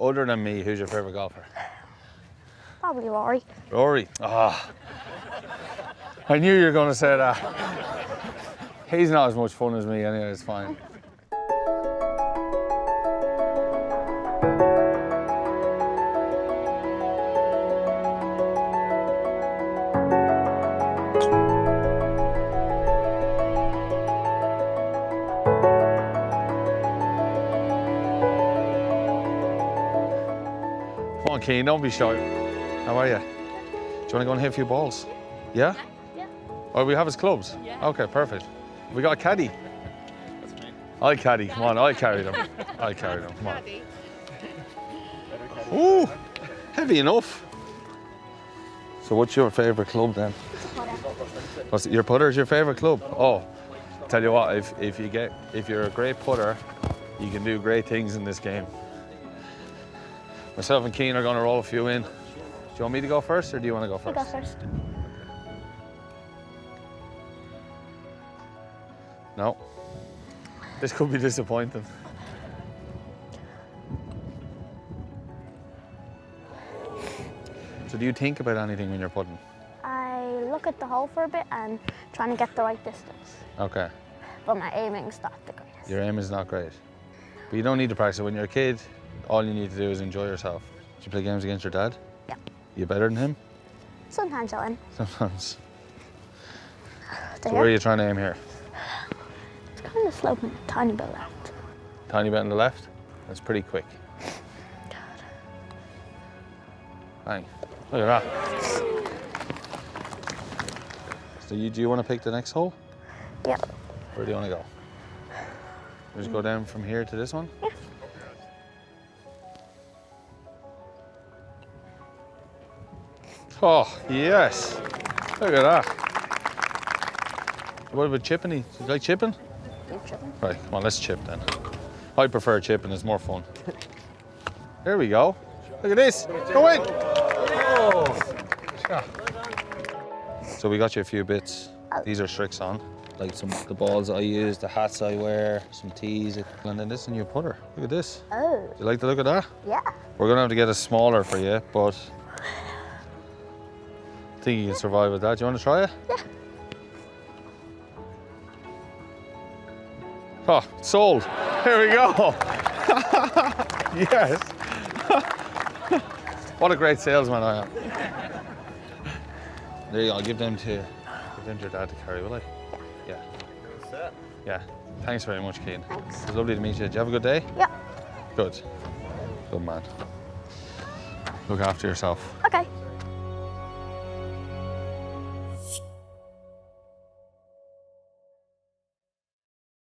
Other than me, who's your favourite golfer? Probably Lowry. Rory. Ah. I knew you were going to say that. He's not as much fun as me anyway, it's fine. Come on, Cian, don't be shy. How are you? Do you want to go and hit a few balls? Yeah? Yeah. Or we have his clubs? Yeah. Okay, perfect. We got a caddy. That's me. I'll caddy, come on, I'll carry them. I'll carry them, come on. Ooh, heavy enough. So what's your favourite club then? What's it, your putter's your favourite club? Oh, tell you what, if you're a great putter, you can do great things in this game. Myself and Cian are going to roll a few in. Do you want me to go first, or do you want to go You first? go first. No. This could be disappointing. So do you think about anything when you're putting? I look at the hole for a bit and trying to get the right distance. Okay. But my aiming's not the greatest. Your aim is not great. But you don't need to practice. When you're a kid, all you need to do is enjoy yourself. Do you play games against your dad? Yeah. You better than him? Sometimes I'll win. Sometimes. So So where are you trying to aim here? It's kind of sloping a tiny bit left. Tiny bit on the left? That's pretty quick. Bang. Look at that. So do you want to pick the next hole? Yep. Where do you want to go? Just go down from here to this one? Yeah. Oh, yes. Look at that. What about chipping? Do you like chipping? Keep chipping. Right, come on, let's chip then. I prefer chipping, it's more fun. There we go. Look at this. Go in. Oh. So we got you a few bits. These are tricks on. Like the balls I use, the hats I wear, some tees, and then this is a new putter. Look at this. Oh. Do you like the look of that? Yeah. We're gonna have to get a smaller for you, but I think you can survive with that. Do you want to try it? Yeah. Oh, sold. Here we go. Yes. What a great salesman I am. There you go. I'll give them to your dad to carry, will I? Yeah. Yeah. Thanks very much, Cian. Thanks. It was lovely to meet you. Did you have a good day? Yeah. Good. Good man. Look after yourself. Okay.